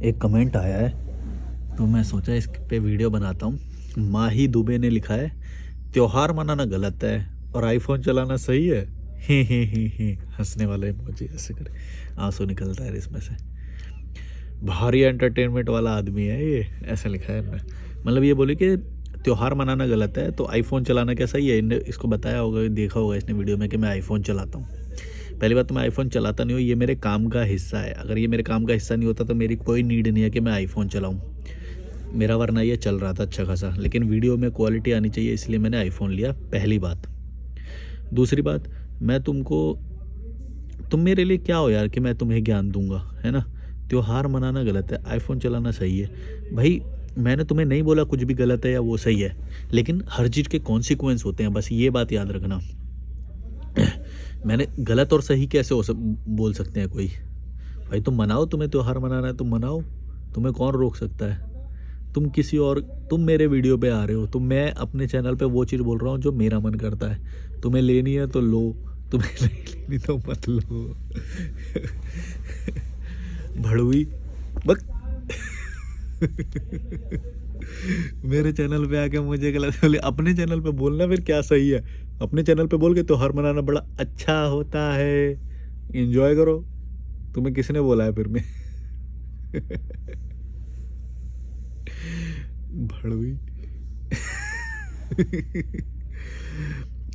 एक कमेंट आया है तो मैं सोचा इस पे वीडियो बनाता हूँ। माही दुबे ने लिखा है, त्योहार मनाना गलत है और आईफोन चलाना सही है। ही हंसने वाला इमोजी ऐसे करे, आंसू निकलता है इसमें से। भारी एंटरटेनमेंट वाला आदमी है ये, ऐसा लिखा है इनने। मतलब ये बोले कि त्योहार मनाना गलत है तो आईफोन चलाना क्या सही है। इनने इसको बताया होगा, देखा होगा इसने वीडियो में कि मैं आईफोन चलाता हूँ। पहली बात तो मैं आईफोन चलाता नहीं हूँ, ये मेरे काम का हिस्सा है। अगर ये मेरे काम का हिस्सा नहीं होता तो मेरी कोई नीड नहीं है कि मैं आईफोन चलाऊँ मेरा, वरना ये चल रहा था अच्छा खासा। लेकिन वीडियो में क्वालिटी आनी चाहिए, इसलिए मैंने आईफोन लिया, पहली बात। दूसरी बात, मैं तुम मेरे लिए क्या हो यार कि मैं तुम्हें ज्ञान दूंगा, है ना। त्योहार मनाना गलत है, आईफोन चलाना सही है। भाई मैंने तुम्हें नहीं बोला कुछ भी गलत है या वो सही है, लेकिन हर चीज़ के कॉन्सिक्वेंस होते हैं, बस ये बात याद रखना। मैंने गलत और सही कैसे बोल सकते हैं कोई। भाई तुम मनाओ, तुम्हें त्योहार मनाना है तुम मनाओ, तुम्हें कौन रोक सकता है। तुम मेरे वीडियो पे आ रहे हो तो मैं अपने चैनल पे वो चीज़ बोल रहा हूँ जो मेरा मन करता है। तुम्हें लेनी है तो लो, तुम्हें नहीं लेनी तो मत लो। भड़ुई बक। मेरे चैनल पे आके मुझे गलत बोले, अपने चैनल पे बोलना फिर क्या सही है। अपने चैनल पे बोल के त्योहार मनाना बड़ा अच्छा होता है, एंजॉय करो। तुम्हें किसने बोला है फिर मैं। भड़वी।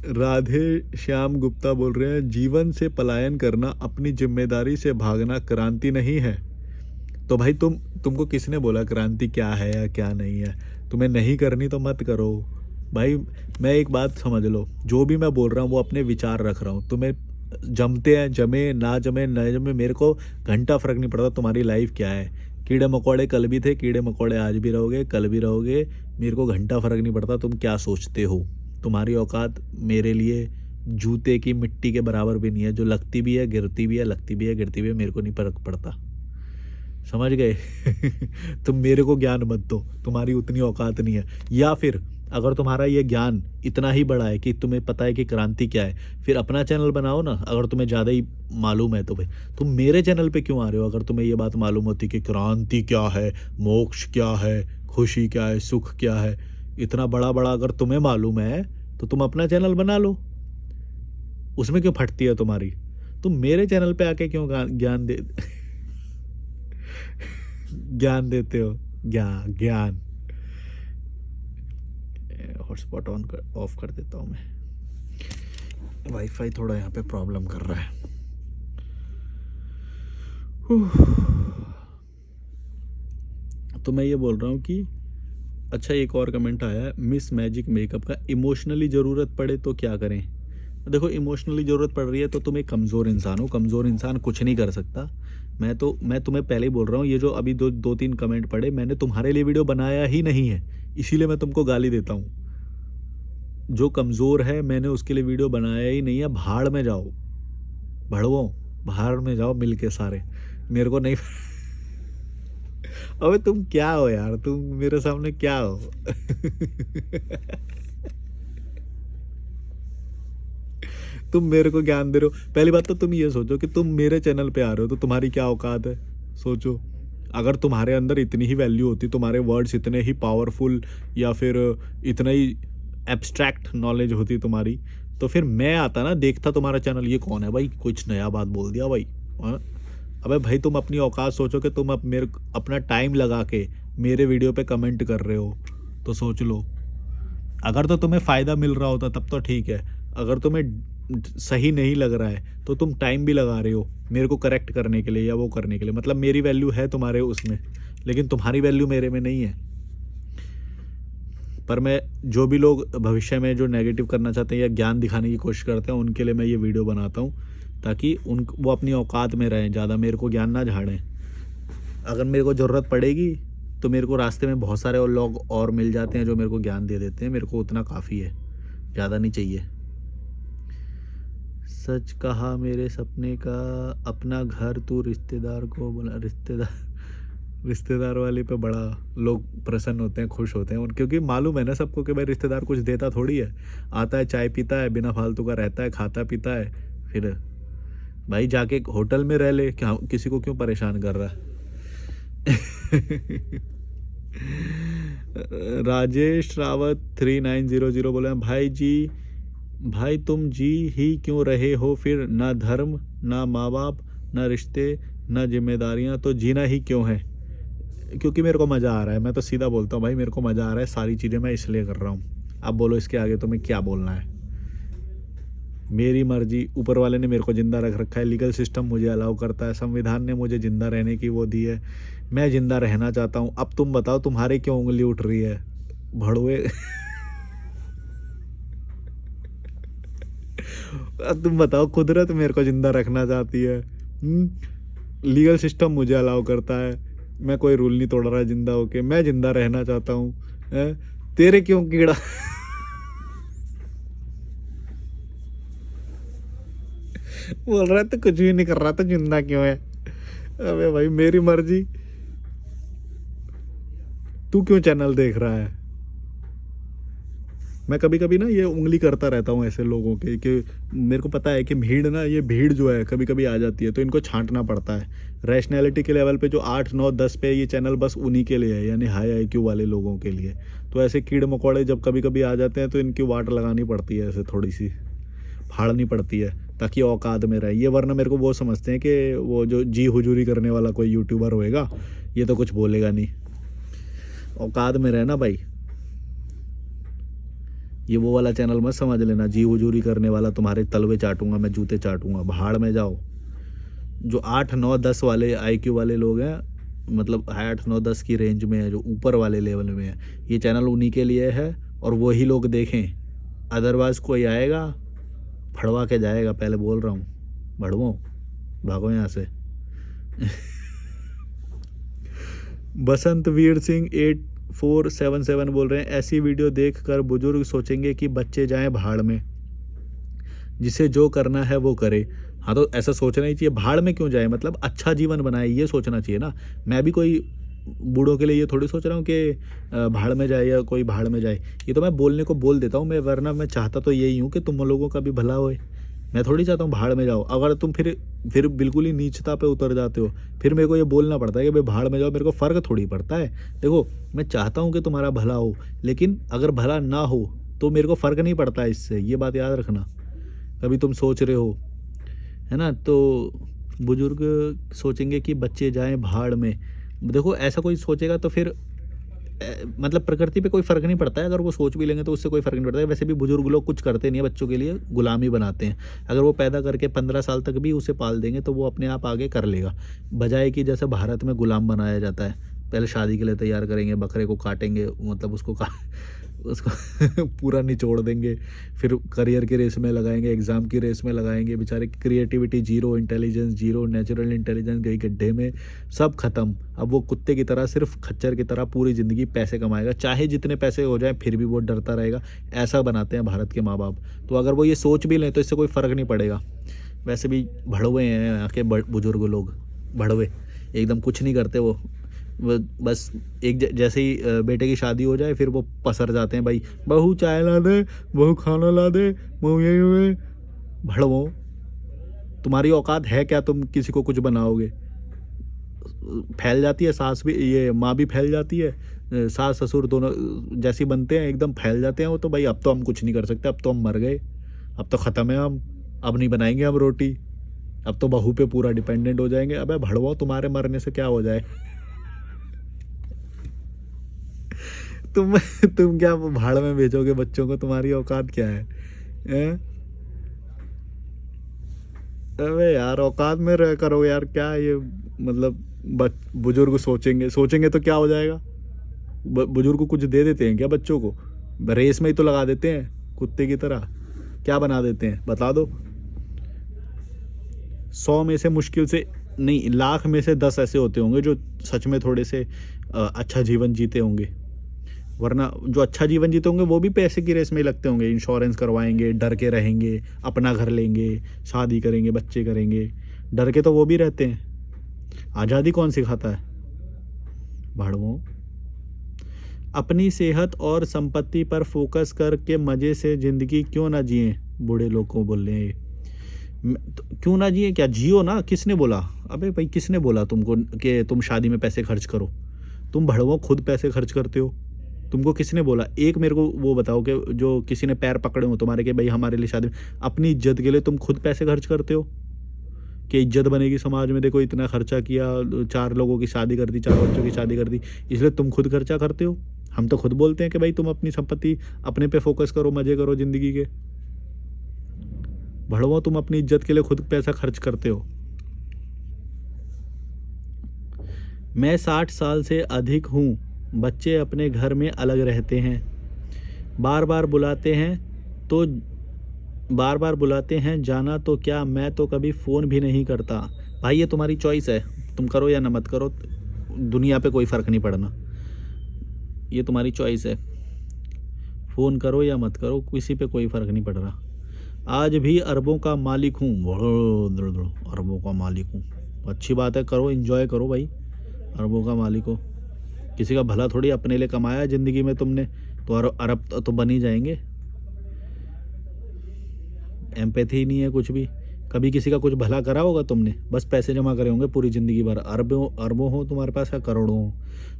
राधे श्याम गुप्ता बोल रहे हैं, जीवन से पलायन करना, अपनी जिम्मेदारी से भागना क्रांति नहीं है। तो भाई तुमको किसने बोला क्रांति क्या है या क्या नहीं है। तुम्हें नहीं करनी तो मत करो। भाई मैं एक बात समझ लो, जो भी मैं बोल रहा हूँ वो अपने विचार रख रहा हूँ। तुम्हें जमते हैं, जमे ना जमे न जमे, मेरे को घंटा फर्क नहीं पड़ता तुम्हारी लाइफ क्या है। कीड़े मकोड़े कल भी थे, कीड़े मकोड़े आज भी रहोगे, कल भी रहोगे। मेरे को घंटा फर्क नहीं पड़ता तुम क्या सोचते हो। तुम्हारी औकात मेरे लिए जूते की मिट्टी के बराबर भी नहीं है, जो लगती भी है गिरती भी है, लगती भी है गिरती भी है, मेरे को नहीं फर्क पड़ता। समझ गए। तुम मेरे को ज्ञान मत दो, तुम्हारी उतनी औकात नहीं है। या फिर अगर तुम्हारा ये ज्ञान इतना ही बड़ा है कि तुम्हें पता है कि क्रांति क्या है, फिर अपना चैनल बनाओ ना। अगर तुम्हें ज़्यादा ही मालूम है तो भाई तुम मेरे चैनल पे क्यों आ रहे हो। अगर तुम्हें ये बात मालूम होती कि क्रांति क्या है, मोक्ष क्या है, खुशी क्या है, सुख क्या है, इतना बड़ा बड़ा अगर तुम्हें मालूम है तो तुम अपना चैनल बना लो। उसमें क्यों फटती है तुम्हारी। तुम मेरे चैनल पे आके क्यों ज्ञान दे ज्ञान देते हो। ज्ञान। हॉटस्पॉट ऑफ कर देता हूँ मैं, वाईफाई थोड़ा यहाँ पे प्रॉब्लम कर रहा है। तो मैं ये बोल रहा हूँ कि अच्छा, एक और कमेंट आया है, मिस मैजिक मेकअप का, इमोशनली ज़रूरत पड़े तो क्या करें। देखो इमोशनली ज़रूरत पड़ रही है तो तुम एक कमज़ोर इंसान हो, कमज़ोर इंसान कुछ नहीं कर सकता। मैं तुम्हें पहले ही बोल रहा हूँ, ये जो अभी दो तीन कमेंट पढ़े, मैंने तुम्हारे लिए वीडियो बनाया ही नहीं है, इसीलिए मैं तुमको गाली देता हूँ। जो कमज़ोर है मैंने उसके लिए वीडियो बनाया ही नहीं है। भाड़ में जाओ भड़वो, भाड़ में जाओ मिल के सारे, मेरे को नहीं। अबे तुम क्या हो यार, तुम मेरे सामने क्या हो। तुम मेरे को ज्ञान दे रहे हो। पहली बात तो तुम ये सोचो कि तुम मेरे चैनल पे आ रहे हो तो तुम्हारी क्या औकात है। सोचो, अगर तुम्हारे अंदर इतनी ही वैल्यू होती, तुम्हारे वर्ड्स इतने ही पावरफुल या फिर इतना ही एब्स्ट्रैक्ट नॉलेज होती तुम्हारी, तो फिर मैं आता ना, देखता तुम्हारा चैनल, ये कौन है भाई, कुछ नया बात बोल दिया भाई। हाँ? अबे भाई तुम अपनी औकात सोचो कि तुम अपना टाइम लगा के मेरे वीडियो पे कमेंट कर रहे हो, तो सोच लो। अगर तो तुम्हें फ़ायदा मिल रहा होता तब तो ठीक है, अगर तुम्हें सही नहीं लग रहा है तो तुम टाइम भी लगा रहे हो मेरे को करेक्ट करने के लिए या वो करने के लिए, मतलब मेरी वैल्यू है तुम्हारे उसमें, लेकिन तुम्हारी वैल्यू मेरे में नहीं है। पर मैं जो भी लोग भविष्य में जो नेगेटिव करना चाहते हैं या ज्ञान दिखाने की कोशिश करते हैं उनके लिए मैं ये वीडियो बनाता हूँ, ताकि वो अपनी औकात में रहें, ज़्यादा मेरे को ज्ञान ना झाड़ें। अगर मेरे को ज़रूरत पड़ेगी तो मेरे को रास्ते में बहुत सारे और लोग और मिल जाते हैं जो मेरे को ज्ञान दे देते हैं, मेरे को उतना काफ़ी है, ज़्यादा नहीं चाहिए। सच कहा मेरे सपने का अपना घर, तू रिश्तेदार को बोला। रिश्तेदार वाले पे बड़ा लोग प्रसन्न होते हैं, खुश होते हैं उन, क्योंकि मालूम है ना सबको कि भाई रिश्तेदार कुछ देता थोड़ी है। आता है, चाय पीता है, बिना फालतू का रहता है, खाता पीता है, फिर भाई जाके होटल में रह ले, क्या किसी को क्यों परेशान कर रहा है। राजेश रावत 3900 बोले हैं, भाई जी, भाई तुम जी ही क्यों रहे हो फिर? ना धर्म, ना माँ बाप, ना रिश्ते, ना जिम्मेदारियां, तो जीना ही क्यों है? क्योंकि मेरे को मज़ा आ रहा है। मैं तो सीधा बोलता हूँ भाई, मेरे को मज़ा आ रहा है, सारी चीज़ें मैं इसलिए कर रहा हूँ। अब बोलो इसके आगे तुम्हें क्या बोलना है? मेरी मर्जी, ऊपर वाले ने मेरे को ज़िंदा रख रखा है, लीगल सिस्टम मुझे अलाउ करता है, संविधान ने मुझे ज़िंदा रहने की वो दी है, मैं ज़िंदा रहना चाहता हूँ। अब तुम बताओ तुम्हारे क्यों उंगली उठ रही है भड़वे? अब तुम बताओ, कुदरत मेरे को ज़िंदा रखना चाहती है, लीगल सिस्टम मुझे अलाउ करता है, मैं कोई रूल नहीं तोड़ रहा ज़िंदा होके, मैं ज़िंदा रहना चाहता हूँ, तेरे क्यों कीड़ा? बोल रहा है तो कुछ भी नहीं कर रहा, तो जिंदा क्यों है? अबे भाई मेरी मर्जी, तू क्यों चैनल देख रहा है? मैं कभी कभी ना ये उंगली करता रहता हूँ ऐसे लोगों के, कि मेरे को पता है कि भीड़ ना, ये भीड़ जो है कभी कभी आ जाती है, तो इनको छांटना पड़ता है। रैशनैलिटी के लेवल पे जो 8 9 10 पे ये चैनल बस उन्हीं के लिए है, यानी हाई आईक्यू वाले लोगों के लिए। तो ऐसे कीड़े मकोड़े जब कभी कभी आ जाते हैं तो इनकी वाट लगानी पड़ती है, ऐसे थोड़ी सी फाड़नी पड़ती है, ताकि औकात में रहे ये। वरना मेरे को वो समझते हैं कि वो जो जी हुजूरी करने वाला कोई यूट्यूबर होएगा, ये तो कुछ बोलेगा नहीं, औकात में रहना भाई। ये वो वाला चैनल मत समझ लेना, जी हुजूरी करने वाला, तुम्हारे तलवे चाटूंगा मैं, जूते चाटूंगा, भाड़ में जाओ। जो 8 9 10 वाले आईक्यू वाले लोग हैं, मतलब 8 9 10 की रेंज में है, जो ऊपर वाले लेवल में है, ये चैनल उन्हीं के लिए है, और वही लोग देखें। अदरवाइज कोई आएगा फड़वा के जाएगा, पहले बोल रहा हूँ, भड़वो भागो यहाँ से। बसंत वीर सिंह 8477 बोल रहे हैं, ऐसी वीडियो देखकर बुजुर्ग सोचेंगे कि बच्चे जाएं भाड़ में, जिसे जो करना है वो करे। हाँ तो ऐसा सोचना ही चाहिए, भाड़ में क्यों जाए, मतलब अच्छा जीवन बनाए, ये सोचना चाहिए ना। मैं भी कोई बूढ़ों के लिए ये थोड़ी सोच रहा हूँ कि भाड़ में जाए या कोई भाड़ में जाए। ये तो मैं बोलने को बोल देता हूँ मैं, वरना मैं चाहता तो यही हूँ कि तुम लोगों का भी भला होए। मैं थोड़ी चाहता हूँ भाड़ में जाओ। अगर तुम फिर बिल्कुल ही नीचता पे उतर जाते हो, फिर मेरे को ये बोलना पड़ता है कि भाई भाड़ में जाओ, मेरे को फ़र्क थोड़ी पड़ता है। देखो मैं चाहता हूँ कि तुम्हारा भला हो, लेकिन अगर भला ना हो तो मेरे को फ़र्क नहीं पड़ता है इससे, ये बात याद रखना। कभी तुम सोच रहे हो, है ना, तो बुजुर्ग सोचेंगे कि बच्चे जाएं भाड़ में। देखो ऐसा कोई सोचेगा तो फिर मतलब प्रकृति पे कोई फ़र्क नहीं पड़ता है। अगर वो सोच भी लेंगे तो उससे कोई फ़र्क नहीं पड़ता है। वैसे भी बुजुर्ग लोग कुछ करते नहीं है, बच्चों के लिए गुलामी बनाते हैं। अगर वो पैदा करके 15 साल तक भी उसे पाल देंगे तो वो अपने आप आगे कर लेगा, बजाय कि जैसे भारत में गुलाम बनाया जाता है। पहले शादी के लिए तैयार करेंगे, बकरे को काटेंगे, मतलब उसको पूरा निचोड़ देंगे, फिर करियर की रेस में लगाएंगे, एग्ज़ाम की रेस में लगाएंगे, बेचारे की creativity zero, intelligence zero, natural intelligence गई गड्ढे में, सब खत्म। अब वो कुत्ते की तरह, सिर्फ खच्चर की तरह पूरी ज़िंदगी पैसे कमाएगा, चाहे जितने पैसे हो जाए फिर भी वो डरता रहेगा। ऐसा बनाते हैं भारत के माँ बाप। तो अगर वो ये सोच भी लें तो इससे कोई फ़र्क नहीं पड़ेगा। वैसे भी भड़वे हैं यहाँ के बुजुर्ग लोग, भड़वे एकदम कुछ नहीं करते वो बस एक जैसे ही बेटे की शादी हो जाए फिर वो पसर जाते हैं, भाई बहू चाय ला दे, बहू खाना ला दे, बहू ये हुए। भड़वो, तुम्हारी औकात है क्या, तुम किसी को कुछ बनाओगे? फैल जाती है सास भी, ये माँ भी फैल जाती है, सास ससुर दोनों जैसी बनते हैं एकदम फैल जाते हैं वो। तो भाई अब तो हम कुछ नहीं कर सकते, अब तो हम मर गए, अब तो ख़त्म है हम, अब नहीं बनाएंगे हम रोटी, अब तो बहू पे पूरा डिपेंडेंट हो जाएंगे। अबे भड़वो, तुम्हारे मरने से क्या हो जाए? तुम तुम क्या भाड़ में भेजोगे बच्चों को? तुम्हारी औकात क्या है, हैं? अबे यार औकात में रह करो यार, क्या ये मतलब बुजुर्ग सोचेंगे तो क्या हो जाएगा? बुजुर्ग को कुछ दे देते हैं क्या बच्चों को? रेस में ही तो लगा देते हैं कुत्ते की तरह, क्या बना देते हैं बता दो? 100 में से मुश्किल से नहीं, लाख में से 10 ऐसे होते होंगे जो सच में थोड़े से अच्छा जीवन जीते होंगे। वरना जो अच्छा जीवन जीते होंगे वो भी पैसे की रेस में ही लगते होंगे, इंश्योरेंस करवाएंगे, डर के रहेंगे, अपना घर लेंगे, शादी करेंगे, बच्चे करेंगे, डर के तो वो भी रहते हैं। आज़ादी कौन सिखाता है? भाड़वों, अपनी सेहत और संपत्ति पर फोकस करके मज़े से ज़िंदगी क्यों ना जिएं? बूढ़े लोग को बोल रहे हैं ये। क्यों ना जिए, क्या जियो ना, किसने बोला? अबे भाई किसने बोला तुमको कि तुम शादी में पैसे खर्च करो? तुम भड़वो खुद पैसे खर्च करते हो। तुमको किसने बोला? एक मेरे को वो बताओ कि जो किसी ने पैर पकड़े हो तुम्हारे कि भाई हमारे लिए शादी, अपनी इज्जत के लिए तुम खुद पैसे खर्च करते हो कि इज्जत बनेगी समाज में, देखो इतना खर्चा किया, 4 लोगों की शादी कर दी, 4 बच्चों की शादी कर दी, इसलिए तुम खुद खर्चा करते हो। हम तो खुद बोलते हैं कि भाई तुम अपनी संपत्ति अपने पे फोकस करो, मजे करो जिंदगी के। भड़वो तुम अपनी इज्जत के लिए खुद पैसा खर्च करते हो। मैं 60 साल से अधिक हूँ, बच्चे अपने घर में अलग रहते हैं, बार बार बुलाते हैं तो बार बार बुलाते हैं जाना तो क्या, मैं तो कभी फ़ोन भी नहीं करता। भाई ये तुम्हारी चॉइस है, तुम करो या ना मत करो, दुनिया पे कोई फ़र्क नहीं पड़ना, ये तुम्हारी चॉइस है। फ़ोन करो या मत करो, किसी पे कोई फ़र्क नहीं पड़ रहा। आज भी अरबों का मालिक हूँ, अरबों का मालिक हूँ, अच्छी बात है, करो एंजॉय करो भाई, अरबों का मालिक हो। किसी का भला थोड़ी, अपने लिए कमाया है ज़िंदगी में तुमने, तो अरब तो बन ही जाएंगे। एम्पैथी नहीं है कुछ भी, कभी किसी का कुछ भला करा होगा तुमने? बस पैसे जमा करे होंगे पूरी ज़िंदगी भर, अरबों अरबों हो तुम्हारे पास या करोड़ों हो,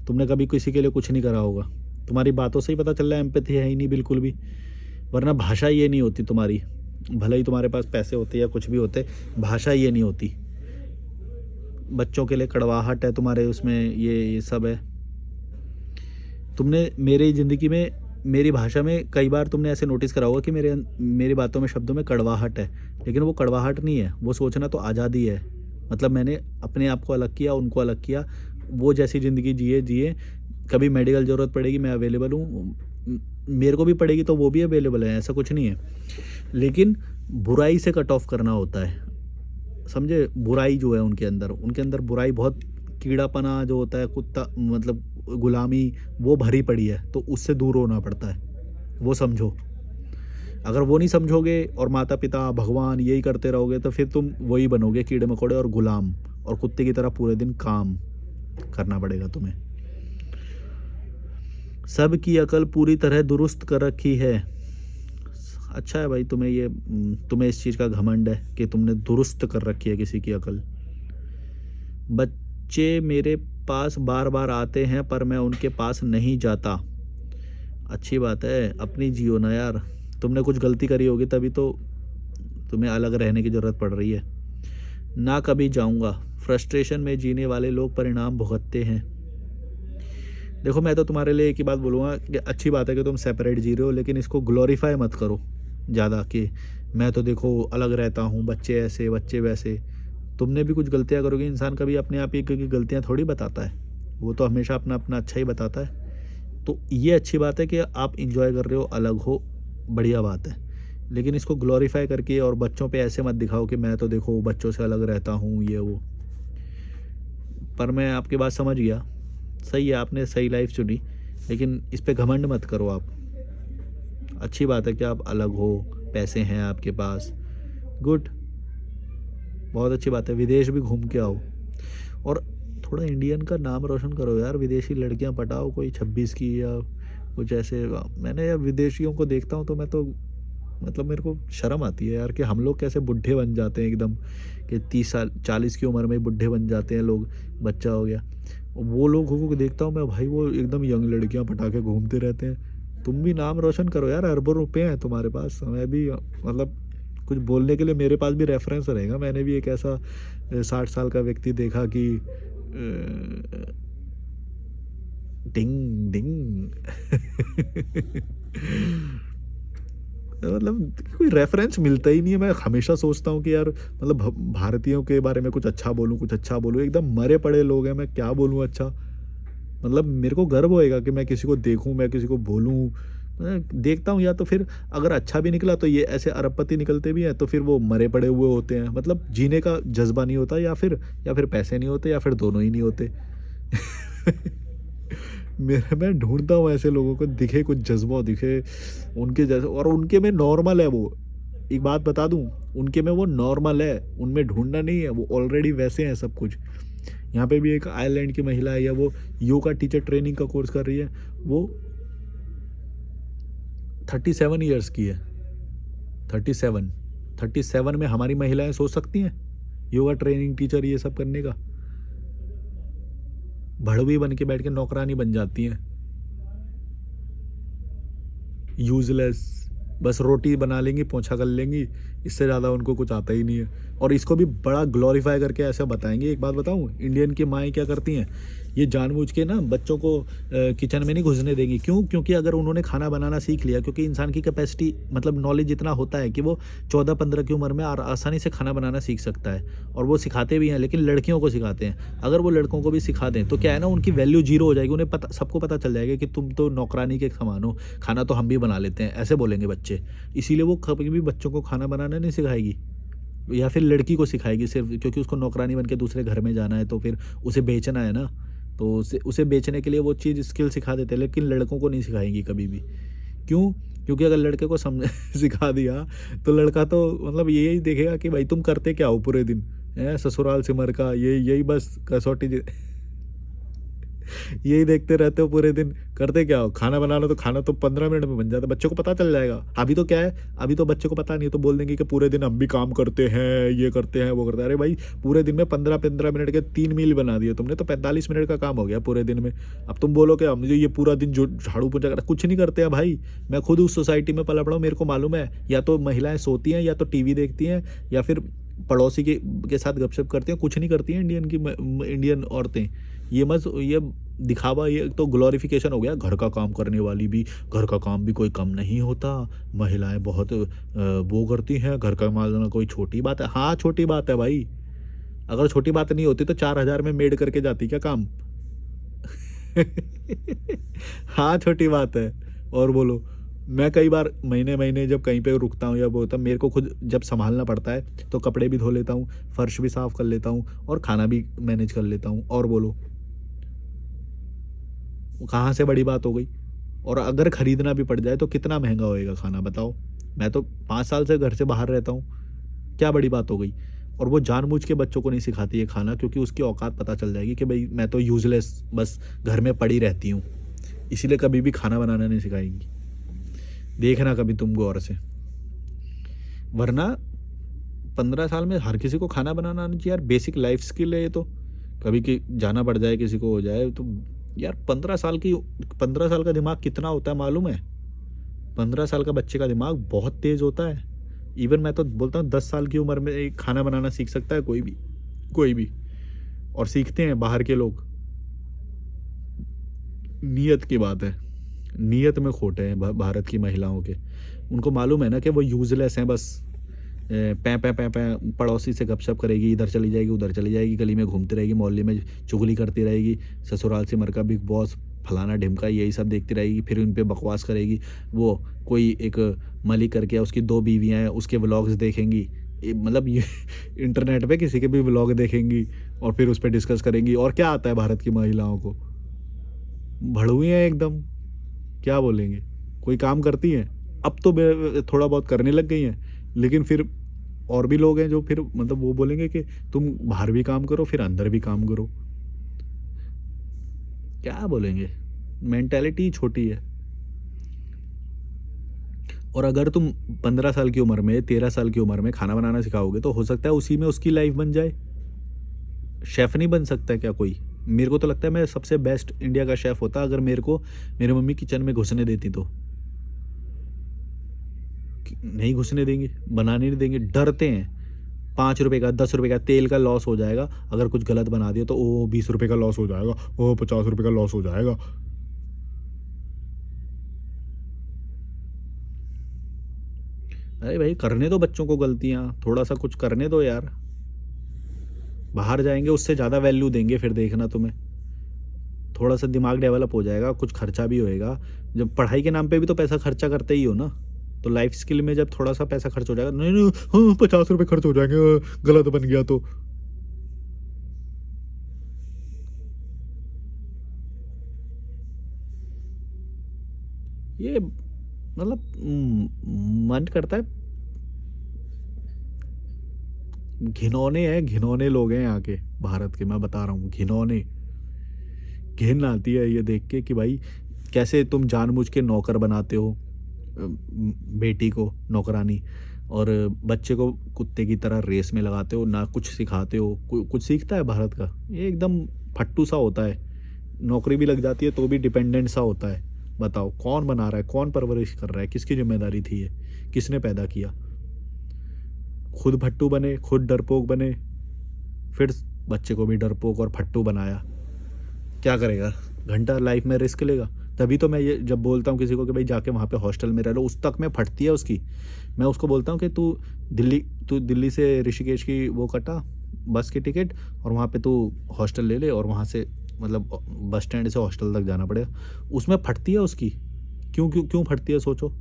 तुमने कभी किसी के लिए कुछ नहीं करा होगा। तुम्हारी बातों से ही पता चल रहा है एम्पैथी है ही नहीं बिल्कुल भी, वरना भाषा ये नहीं होती तुम्हारी। भले ही तुम्हारे पास पैसे होते या कुछ भी होते, भाषा ये नहीं होती। बच्चों के लिए कड़वाहट है तुम्हारे उसमें, ये सब है। तुमने मेरी ज़िंदगी में, मेरी भाषा में कई बार तुमने ऐसे नोटिस करा होगा कि मेरी बातों में, शब्दों में कड़वाहट है, लेकिन वो कड़वाहट नहीं है, वो सोचना तो आज़ादी है। मतलब मैंने अपने आप को अलग किया, उनको अलग किया, वो जैसी ज़िंदगी जिए। कभी मेडिकल ज़रूरत पड़ेगी मैं अवेलेबल हूँ, मेरे को भी पड़ेगी तो वो भी अवेलेबल है, ऐसा कुछ नहीं है। लेकिन बुराई से कट ऑफ करना होता है, समझे? बुराई जो है उनके अंदर बुराई बहुत, कीड़ापना जो होता है, कुत्ता मतलब गुलामी, वो भरी पड़ी है, तो उससे दूर होना पड़ता है, वो समझो। अगर वो नहीं समझोगे और माता पिता भगवान यही करते रहोगे तो फिर तुम वही बनोगे, कीड़े मकोड़े और गुलाम, और कुत्ते की तरह पूरे दिन काम करना पड़ेगा तुम्हें। सबकी अकल पूरी तरह दुरुस्त कर रखी है। अच्छा है भाई, तुम्हें इस चीज़ का घमंड है कि तुमने दुरुस्त कर रखी है किसी की अकल। बच्चे मेरे पास बार बार आते हैं पर मैं उनके पास नहीं जाता। अच्छी बात है, अपनी जियो ना यार, तुमने कुछ गलती करी होगी तभी तो तुम्हें अलग रहने की ज़रूरत पड़ रही है। ना कभी जाऊंगा, फ्रस्ट्रेशन में जीने वाले लोग परिणाम भुगतते हैं। देखो मैं तो तुम्हारे लिए एक ही बात बोलूँगा कि अच्छी बात है कि तुम सेपरेट जी रहे हो, लेकिन इसको ग्लोरीफाई मत करो ज़्यादा कि मैं तो देखो अलग रहता हूँ, बच्चे ऐसे बच्चे वैसे। तुमने भी कुछ गलतियाँ करोगे, इंसान कभी अपने आप ही की गलतियाँ थोड़ी बताता है, वो तो हमेशा अपना अपना अच्छा ही बताता है। तो ये अच्छी बात है कि आप इंजॉय कर रहे हो, अलग हो, बढ़िया बात है। लेकिन इसको ग्लोरीफाई करके और बच्चों पे ऐसे मत दिखाओ कि मैं तो देखो बच्चों से अलग रहता हूँ, ये वो। पर मैं आपकी बात समझ गया, सही है, आपने सही लाइफ चुनी, लेकिन इस पे घमंड मत करो आप। अच्छी बात है कि आप अलग हो, पैसे हैं आपके पास, गुड, बहुत अच्छी बात है। विदेश भी घूम के आओ और थोड़ा इंडियन का नाम रोशन करो यार, विदेशी लड़कियां पटाओ, कोई 26 की या कुछ ऐसे। मैंने यार विदेशियों को देखता हूँ तो मैं तो मतलब मेरे को शर्म आती है यार कि हम लोग कैसे बुढ़े बन जाते हैं एकदम, कि 30 साल 40 की उम्र में बुढ़े बन जाते हैं लोग, बच्चा हो गया। वो लोगों को देखता हूँ मैं, भाई वो एकदम यंग लड़कियां पटा के घूमते रहते हैं। तुम भी नाम रोशन करो यार, अरबों रुपए हैं तुम्हारे पास। मैं भी मतलब कुछ बोलने के लिए मेरे पास भी रेफरेंस रहेगा। मैंने भी एक ऐसा 60 साल का व्यक्ति देखा कि डिंग डिंग मतलब कोई रेफरेंस मिलता ही नहीं है। मैं हमेशा सोचता हूँ कि यार मतलब भारतीयों के बारे में कुछ अच्छा बोलूँ, कुछ अच्छा बोलूँ, एकदम मरे पड़े लोग हैं, मैं क्या बोलूँ अच्छा। मतलब मेरे को गर्व होएगा कि मैं किसी को देखूं, मैं किसी को बोलूं। मैं देखता हूँ, या तो फिर अगर अच्छा भी निकला तो ये ऐसे अरबपति निकलते भी हैं, तो फिर वो मरे पड़े हुए होते हैं। मतलब जीने का जज्बा नहीं होता, या फिर पैसे नहीं होते, या फिर दोनों ही नहीं होते। मैं ढूंढता हूँ ऐसे लोगों को, दिखे कुछ जज्बा दिखे उनके जैसे, और उनके में नॉर्मल है वो। एक बात बता दूं, उनके में वो नॉर्मल है, उनमें ढूंढना नहीं है, वो ऑलरेडी वैसे हैं सब कुछ। यहाँ पे भी एक आयरलैंड की महिला है, या वो योगा टीचर ट्रेनिंग का कोर्स कर रही है, वो 37 ईयर्स की है, 37। 37 में हमारी महिलाएं सोच सकती हैं योगा ट्रेनिंग टीचर ये सब करने का? भड़वी बन के बैठ के नौकरानी बन जाती हैं, यूजलेस। बस रोटी बना लेंगी, पोंछा कर लेंगी, इससे ज़्यादा उनको कुछ आता ही नहीं है। और इसको भी बड़ा ग्लोरीफाई करके ऐसा बताएंगे। एक बात बताऊं, इंडियन की माएँ क्या करती हैं, ये जानबूझ के ना बच्चों को किचन में नहीं घुसने देंगी। क्यों? क्योंकि अगर उन्होंने खाना बनाना सीख लिया, क्योंकि इंसान की कैपेसिटी मतलब नॉलेज इतना होता है कि वो 14-15 की उम्र में आसानी से खाना बनाना सीख सकता है, और वो सिखाते भी हैं, लेकिन लड़कियों को सिखाते हैं। अगर वो लड़कों को भी सिखा दें तो क्या है ना, उनकी वैल्यू जीरो हो जाएगी। उन्हें पता, सबको पता चल जाएगा कि तुम तो नौकरानी के समान हो, खाना तो हम भी बना लेते हैं, ऐसे बोलेंगे बच्चे। इसीलिए वो कभी भी बच्चों को खाना बनाना नहीं सिखाएगी, या फिर लड़की को सिखाएगी सिर्फ, क्योंकि उसको नौकरानी बन के दूसरे घर में जाना है, तो फिर उसे बेचना है ना, तो उसे बेचने के लिए वो चीज़ स्किल सिखा देते हैं, लेकिन लड़कों को नहीं सिखाएंगी कभी भी। क्यों? क्योंकि अगर लड़के को समझ सिखा दिया तो लड़का तो मतलब यही देखेगा कि भाई तुम करते क्या हो पूरे दिन, है ससुराल सिमर का, यही बस कसौटी यही देखते रहते हो पूरे दिन, करते क्या हो? खाना बनाना, तो खाना तो 15 मिनट में बन जाता है, बच्चों को पता चल जाएगा। अभी तो क्या है, अभी तो बच्चों को पता नहीं है, तो बोल देंगे कि पूरे दिन हम भी काम करते हैं, ये करते हैं, वो करते हैं। अरे भाई, पूरे दिन में 15-15 मिनट के 3 मील बना दिए तुमने, तो 45 मिनट का काम हो गया पूरे दिन में। अब तुम बोलो कि मुझे ये पूरा दिन जो झाड़ू पोछा कर, कुछ नहीं करते हैं भाई। मैं खुद उस सोसाइटी में पला बड़ा हूँ, मेरे को मालूम है, या तो महिलाएं सोती हैं, या तो टीवी देखती हैं, या फिर पड़ोसी के साथ गपशप करती हैं, कुछ नहीं करती हैं इंडियन औरतें। ये दिखावा, ये तो ग्लोरिफिकेशन हो गया। घर का काम करने वाली भी, घर का काम भी कोई कम नहीं होता, महिलाएं बहुत वो करती हैं, घर का मालना कोई छोटी बात है। हाँ छोटी बात है भाई, अगर छोटी बात नहीं होती तो 4,000 में मेड करके जाती क्या काम? हाँ छोटी बात है। और बोलो, मैं कई बार महीने महीने जब कहीं पे रुकता हूँ या वो होता, मेरे को खुद जब संभालना पड़ता है तो कपड़े भी धो लेता हूँ, फर्श भी साफ कर लेता हूँ, और खाना भी मैनेज कर लेता हूँ। और बोलो, कहाँ से बड़ी बात हो गई? और अगर खरीदना भी पड़ जाए तो कितना महंगा होएगा खाना, बताओ? मैं तो 5 साल से घर से बाहर रहता हूँ, क्या बड़ी बात हो गई? और वो जानबूझ के बच्चों को नहीं सिखाती है खाना, क्योंकि उसकी औकात पता चल जाएगी कि भाई मैं तो यूजलेस, बस घर में पड़ी रहती हूँ, इसीलिए कभी भी खाना बनाना नहीं सिखाएंगी। देखना कभी तुम गौर से, वरना 15 साल में हर किसी को खाना बनाना आना चाहिए यार, बेसिक लाइफ स्किल है ये तो। कभी कि जाना पड़ जाए, किसी को हो जाए तो यार, 15 साल का दिमाग कितना होता है मालूम है? 15 साल का बच्चे का दिमाग बहुत तेज होता है। इवन मैं तो बोलता हूँ 10 साल की उम्र में खाना बनाना सीख सकता है कोई भी, कोई भी। और सीखते हैं बाहर के लोग। नियत की बात है, नियत में खोटे हैं भारत की महिलाओं के। उनको मालूम है ना कि वो यूजलेस हैं, बस पै पै पै पै पड़ोसी से गपशप करेगी, इधर चली जाएगी, उधर चली जाएगी, गली में घूमती रहेगी, मोहल्ले में चुगली करती रहेगी, ससुराल सिमर का बिग बॉस, फलाना ढिमका, यही सब देखती रहेगी, फिर उन पे बकवास करेगी। वो कोई एक मलिक करके उसकी 2 बीवियाँ हैं, उसके व्लॉग्स देखेंगी, मतलब ये इंटरनेट पे किसी के भी व्लॉग देखेंगी, और फिर उस पर डिस्कस करेंगी। और क्या आता है भारत की महिलाओं को? भड़ुई हैं एकदम, क्या बोलेंगे? कोई काम करती हैं, अब तो थोड़ा बहुत करने लग गई हैं, लेकिन फिर और भी लोग हैं जो फिर मतलब वो बोलेंगे कि तुम बाहर भी काम करो, फिर अंदर भी काम करो। क्या बोलेंगे? मेंटालिटी छोटी है। और अगर तुम 15 साल की उम्र में, 13 साल की उम्र में खाना बनाना सिखाओगे, तो हो सकता है उसी में उसकी लाइफ बन जाए। शेफ नहीं बन सकता क्या कोई? मेरे को तो लगता है मैं सबसे बेस्ट इंडिया का शेफ होता अगर मेरे को मेरी मम्मी किचन में घुसने देती तो। नहीं घुसने देंगे, बनाने नहीं देंगे, डरते हैं। 5 रुपए का, 10 रुपए का तेल का लॉस हो जाएगा अगर कुछ गलत बना दिया तो, ओ 20 रुपए का लॉस हो जाएगा, ओ 50 रुपए का लॉस हो जाएगा। अरे भाई, करने दो बच्चों को गलतियां, थोड़ा सा कुछ करने दो यार। बाहर जाएंगे उससे ज़्यादा वैल्यू देंगे, फिर देखना तुम्हें। थोड़ा सा दिमाग डेवलप हो जाएगा, कुछ खर्चा भी होएगा। जब पढ़ाई के नाम पे भी तो पैसा खर्चा करते ही हो ना, तो लाइफ स्किल में जब थोड़ा सा पैसा खर्च हो जाएगा, नहीं नहीं हाँ 50 रुपए खर्च हो जाएंगे, गलत बन गया तो। ये मतलब मन करता है, घिनौने हैं, घिनौने लोग हैं यहाँ के भारत के, मैं बता रहा हूँ, घिनौने। घिन आती है ये देख के कि भाई कैसे तुम जानबूझ के नौकर बनाते हो बेटी को, नौकरानी। और बच्चे को कुत्ते की तरह रेस में लगाते हो, ना कुछ सिखाते हो। कुछ सीखता है भारत का? ये एकदम फट्टू सा होता है। नौकरी भी लग जाती है तो भी डिपेंडेंट सा होता है। बताओ कौन बना रहा है, कौन परवरिश कर रहा है, किसकी जिम्मेदारी थी ये, किसने पैदा किया? खुद भट्टू बने, खुद डरपोक बने, फिर बच्चे को भी डरपोक और फट्टू बनाया। क्या करेगा? घंटा लाइफ में रिस्क लेगा। तभी तो मैं ये जब बोलता हूँ किसी को कि भाई जाके वहाँ पे हॉस्टल में रह लो, उस तक में फटती है उसकी। मैं उसको बोलता हूँ कि तू दिल्ली से ऋषिकेश की वो कटा बस की टिकट, और वहाँ पे तू हॉस्टल ले ले, और वहाँ से मतलब बस स्टैंड से हॉस्टल तक जाना पड़ेगा। उसमें फटती है उसकी। क्यों क्यों क्यों फटती है, सोचो।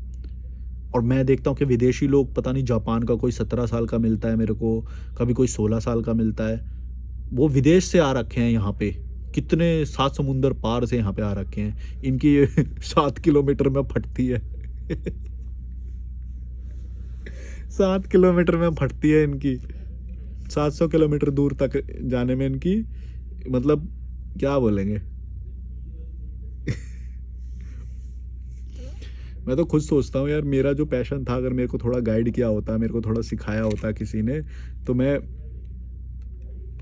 और मैं देखता हूँ कि विदेशी लोग, पता नहीं जापान का कोई 17 साल का मिलता है मेरे को, कभी कोई 16 साल का मिलता है। वो विदेश से आ रखे हैं यहाँ पे, कितने 7 समुंदर पार से यहाँ पे आ रखे हैं। इनकी ये 7 किलोमीटर में फटती है। 7 किलोमीटर में फटती है इनकी। 700 किलोमीटर दूर तक जाने में इनकी, मतलब क्या बोलेंगे। मैं तो खुद सोचता हूँ यार, मेरा जो पैशन था, अगर मेरे को थोड़ा गाइड किया होता, मेरे को थोड़ा सिखाया होता किसी ने, तो मैं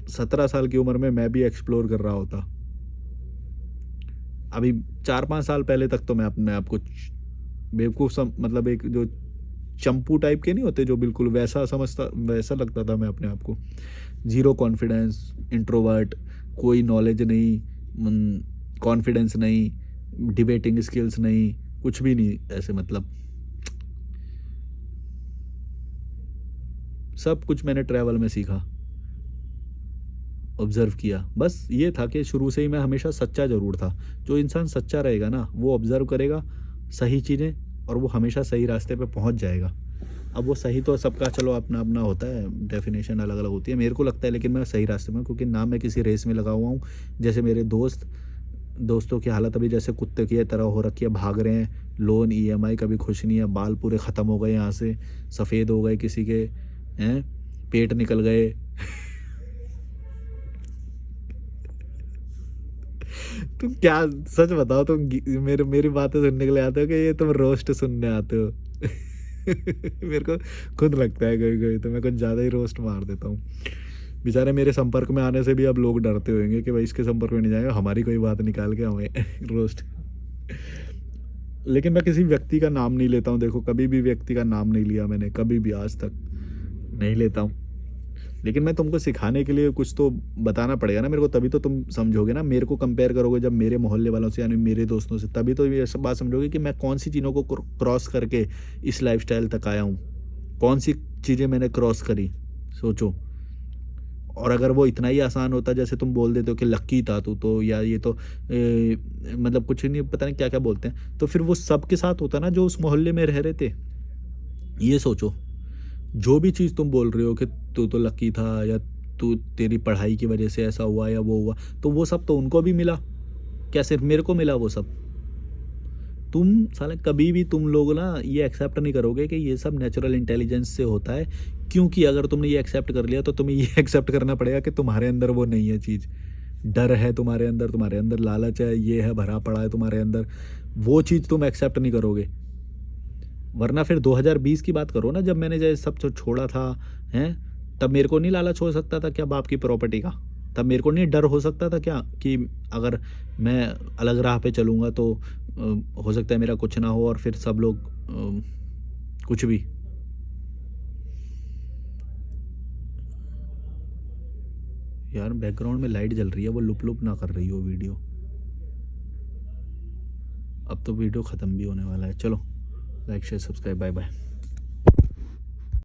17 साल की उम्र में मैं भी एक्सप्लोर कर रहा होता। अभी 4-5 साल पहले तक तो मैं अपने आप को बेवकूफ़ मतलब एक जो चंपू टाइप के नहीं होते, जो बिल्कुल वैसा समझता, वैसा लगता था मैं अपने आप को। ज़ीरो कॉन्फिडेंस, इंट्रोवर्ट, कोई नॉलेज नहीं, कॉन्फिडेंस नहीं, डिबेटिंग स्किल्स नहीं, कुछ भी नहीं ऐसे, मतलब सब कुछ मैंने ट्रैवल में सीखा, ऑब्जर्व किया। बस ये था कि शुरू से ही मैं हमेशा सच्चा ज़रूर था। जो इंसान सच्चा रहेगा ना, वो ऑब्जर्व करेगा सही चीज़ें, और वो हमेशा सही रास्ते पे पहुंच जाएगा। अब वो सही तो सबका चलो अपना अपना होता है, डेफिनेशन अलग अलग होती है, मेरे को लगता है लेकिन मैं सही रास्ते में हूं, क्योंकि ना मैं किसी रेस में लगा हुआ हूँ। जैसे मेरे दोस्तों की हालत अभी जैसे कुत्ते की तरह हो रखी है, भाग रहे हैं, लोन ईएमआई, कभी खुश नहीं है, बाल पूरे ख़त्म हो गए, यहाँ से सफ़ेद हो गए किसी के, हैं पेट निकल गए। तुम क्या, सच बताओ, तुम मेरी बातें सुनने के लिए आते हो कि ये तुम रोस्ट सुनने आते हो? मेरे को खुद लगता है कभी कभी तो मैं कुछ ज़्यादा ही रोस्ट मार देता हूँ। बेचारे मेरे संपर्क में आने से भी अब लोग डरते होंगे कि भाई इसके संपर्क में नहीं जाएगा, हमारी कोई बात निकाल के हमें रोस्ट। लेकिन मैं किसी व्यक्ति का नाम नहीं लेता हूँ, देखो कभी भी व्यक्ति का नाम नहीं लिया मैंने, कभी भी आज तक नहीं लेता हूँ। लेकिन मैं तुमको सिखाने के लिए कुछ तो बताना पड़ेगा ना मेरे को, तभी तो तुम समझोगे ना। मेरे को कंपेयर करोगे जब मेरे मोहल्ले वालों से, यानी मेरे दोस्तों से, तभी तो ये सब बात समझोगे कि मैं कौन सी चीज़ों को क्रॉस करके इस लाइफस्टाइल तक आया हूँ, कौन सी चीज़ें मैंने क्रॉस करी, सोचो। और अगर वो इतना ही आसान होता जैसे तुम बोल देते हो कि लक्की था तू तो, या ये तो मतलब कुछ नहीं, पता नहीं क्या क्या बोलते हैं, तो फिर वो सबके साथ होता ना जो उस मोहल्ले में रह रहे थे। ये सोचो, जो भी चीज़ तुम बोल रहे हो कि तू तो लकी था, या तू तेरी पढ़ाई की वजह से ऐसा हुआ या वो हुआ, तो वो सब तो उनको भी मिला, क्या सिर्फ मेरे को मिला वो सब? तुम साले कभी भी तुम लोग ना ये एक्सेप्ट नहीं करोगे कि ये सब नेचुरल इंटेलिजेंस से होता है, क्योंकि अगर तुमने ये एक्सेप्ट कर लिया तो तुम्हें ये एक्सेप्ट करना पड़ेगा कि तुम्हारे अंदर वो नहीं है चीज़। डर है तुम्हारे अंदर लालच है, ये है भरा पड़ा है तुम्हारे अंदर, वो चीज़ तुम एक्सेप्ट नहीं करोगे। वरना फिर 2020 की बात करो ना, जब मैंने जैसे सब जो छोड़ा था, हैं, तब मेरे को नहीं लालच हो सकता था क्या बाप की प्रॉपर्टी का? तब मेरे को नहीं डर हो सकता था क्या कि अगर मैं अलग राह पे चलूँगा तो हो सकता है मेरा कुछ ना हो, और फिर सब लोग कुछ भी। यार बैकग्राउंड में लाइट जल रही है, वो लुप लुप ना कर रही हो वीडियो। अब तो वीडियो ख़त्म भी होने वाला है, चलो like share subscribe, bye bye.